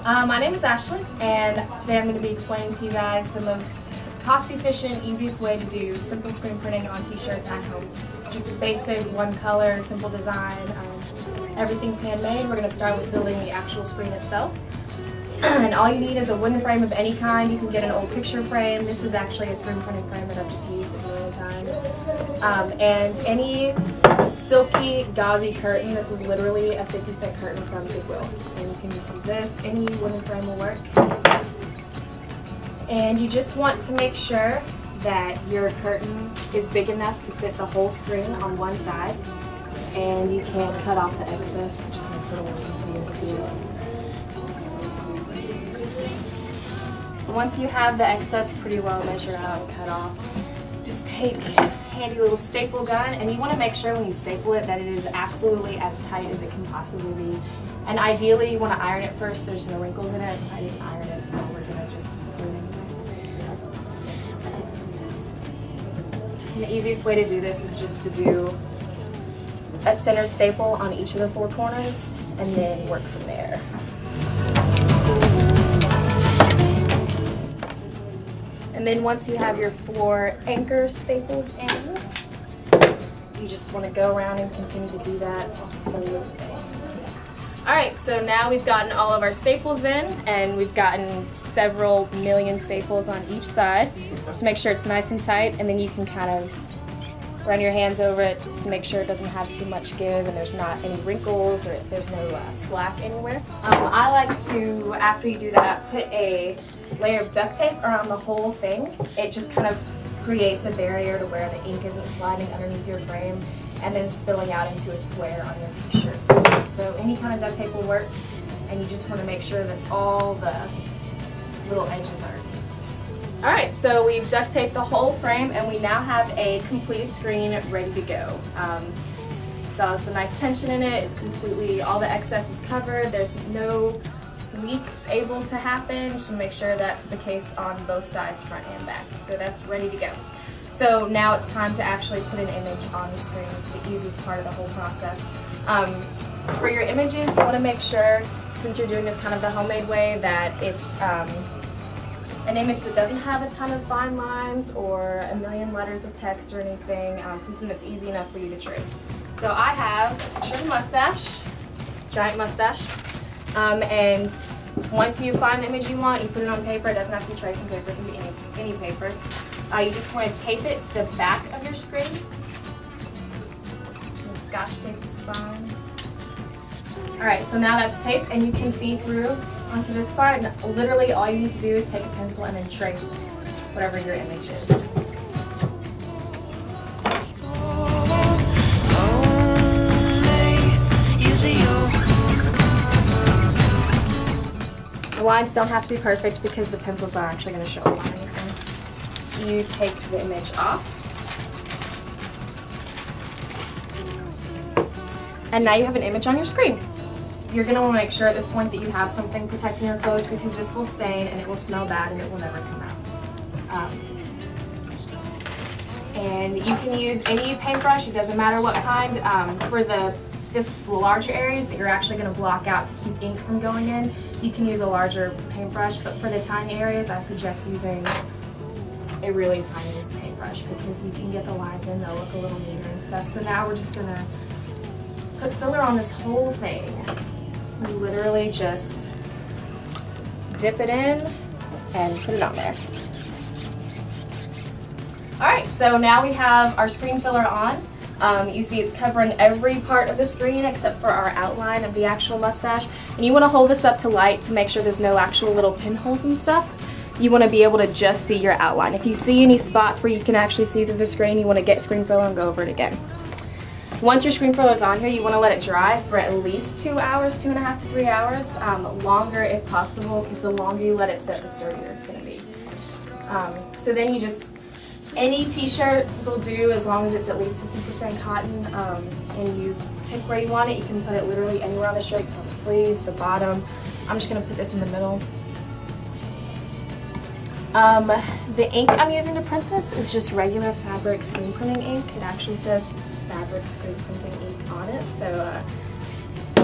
My name is Ashley, and today I'm going to be explaining to you guys the most cost-efficient, easiest way to do simple screen printing on t-shirts at home. Just a basic one color, simple design. Everything's handmade. We're going to start with building the actual screen itself. And all you need is a wooden frame of any kind. You can get an old picture frame. This is actually a screen printing frame that I've just used a million times. And any silky, gauzy curtain. This is literally a 50-cent curtain from Goodwill. And you can just use this. Any wooden frame will work. And you just want to make sure that your curtain is big enough to fit the whole screen on one side. And you can cut off the excess. That just makes it a little easier to do. Once you have the excess pretty well measured out and cut off, just take a handy little staple gun, and you want to make sure when you staple it that it is absolutely as tight as it can possibly be. And ideally you want to iron it first. There's no wrinkles in it. I didn't iron it, so we're going to just do it anyway. And the easiest way to do this is just to do a center staple on each of the four corners and then work from there. And then once you have your four anchor staples in, you just want to go around and continue to do that the whole thing. Alright, so now we've gotten all of our staples in, and we've gotten several million staples on each side. Just make sure it's nice and tight, and then you can kind of run your hands over it just to make sure it doesn't have too much give and there's not any wrinkles or there's no slack anywhere. I like to, after you do that, put a layer of duct tape around the whole thing. It just kind of creates a barrier to where the ink isn't sliding underneath your frame and then spilling out into a square on your t-shirt. So any kind of duct tape will work, and you just want to make sure that all the little edges are taped. Alright, so we've duct taped the whole frame, and we now have a completed screen ready to go. Still has the nice tension in it. It's completely, all the excess is covered. There's no leaks able to happen. Just want to make sure that's the case on both sides, front and back. So that's ready to go. So now it's time to actually put an image on the screen. It's the easiest part of the whole process. For your images, you want to make sure, since you're doing this kind of the homemade way, that it's an image that doesn't have a ton of fine lines or a million letters of text or anything, something that's easy enough for you to trace. So I have a picture of a mustache, giant mustache, and once you find the image you want, you put it on paper. It doesn't have to be tracing paper, it can be any paper. You just want to tape it to the back of your screen. Some Scotch tape is fine. Alright, so now that's taped and you can see through onto this part, and literally all you need to do is take a pencil and then trace whatever your image is. The lines don't have to be perfect because the pencil's not actually going to show a line or anything. You take the image off. And now you have an image on your screen. You're going to want to make sure at this point that you have something protecting your clothes, because this will stain and it will smell bad and it will never come out. And you can use any paintbrush, it doesn't matter what kind. For the larger areas that you're actually going to block out to keep ink from going in, you can use a larger paintbrush, but for the tiny areas I suggest using a really tiny paintbrush because you can get the lines in, they'll look a little neater and stuff. So now we're just going to put filler on this whole thing. We literally just dip it in and put it on there. Alright, so now we have our screen filler on. You see it's covering every part of the screen except for our outline of the actual mustache. And you want to hold this up to light to make sure there's no actual little pinholes and stuff. You want to be able to just see your outline. If you see any spots where you can actually see through the screen, you want to get screen filler and go over it again. Once your screen filler is on here, you want to let it dry for at least 2 hours, 2.5 to 3 hours, longer if possible, because the longer you let it sit, the sturdier it's going to be. So then you just, any t-shirt will do as long as it's at least 50% cotton, and you pick where you want it. You can put it literally anywhere on the shirt, from the sleeves, the bottom. I'm just going to put this in the middle. The ink I'm using to print this is just regular fabric screen printing ink. It actually says fabric screen printing ink on it, so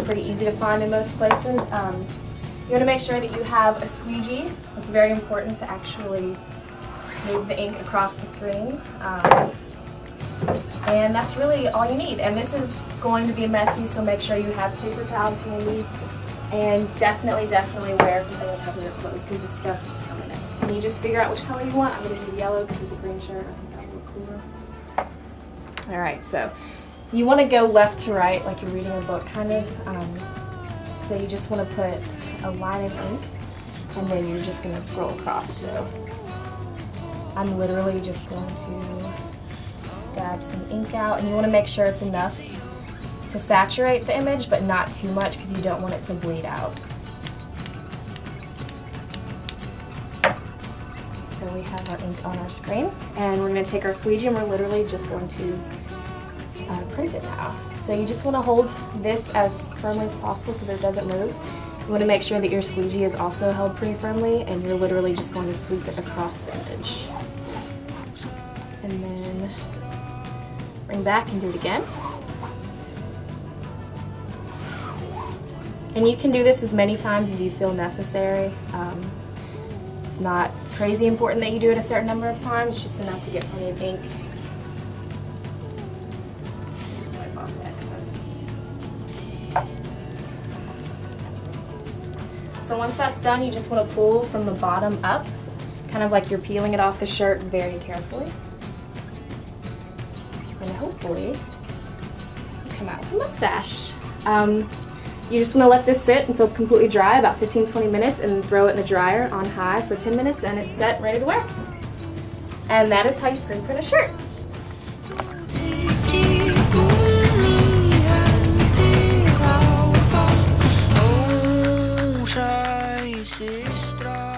pretty easy to find in most places. You want to make sure that you have a squeegee. It's very important to actually move the ink across the screen. And that's really all you need. And this is going to be messy, so make sure you have paper towels handy. And definitely wear something to cover your clothes because this stuff is permanent. And you just figure out which color you want. I'm going to use yellow because it's a green shirt. I think that would look cooler. Alright, so you want to go left to right like you're reading a book kind of. So you just want to put a line of ink and then you're just going to scroll across. So I'm literally just going to dab some ink out, and you want to make sure it's enough to saturate the image but not too much because you don't want it to bleed out. So we have our ink on our screen, and we're going to take our squeegee and we're literally just going to print it now. So you just want to hold this as firmly as possible so that it doesn't move. You want to make sure that your squeegee is also held pretty firmly, and you're literally just going to sweep it across the image. And then bring back and do it again. And you can do this as many times as you feel necessary. It's not crazy important that you do it a certain number of times, just enough to get plenty of ink. Just wipe off the excess. So once that's done, you just want to pull from the bottom up, kind of like you're peeling it off the shirt very carefully. And hopefully come out with a mustache. You just want to let this sit until it's completely dry, about 15-20 minutes, and then throw it in the dryer on high for 10 minutes, and it's set, ready to wear. And that is how you screen print a shirt. Sister